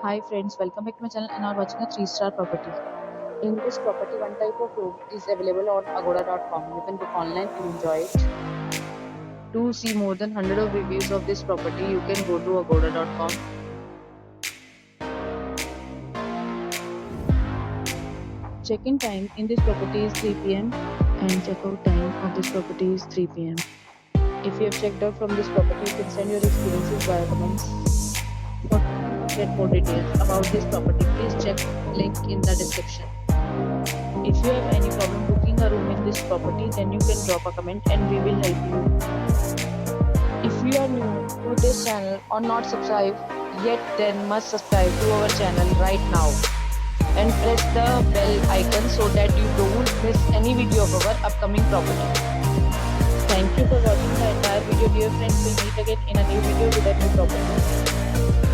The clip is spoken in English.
Hi friends, welcome back to my channel and are watching a 3-star property. In this property, one type of room is available on agoda.com. You can book online and enjoy it. To see more than 100 of reviews of this property, you can go to agoda.com. Check-in time in this property is 3 p.m. and check-out time of this property is 3 p.m. If you have checked out from this property, you can send your experiences via comments. For get more details about this property, please check link in the description. If you have any problem booking a room in this property, then you can drop a comment and we will help you. If you are new to this channel or not subscribed yet, then must subscribe to our channel right now and press the bell icon so that you don't miss any video of our upcoming property. Thank you for watching the entire video, dear friends. We'll meet again in a new video with a new property.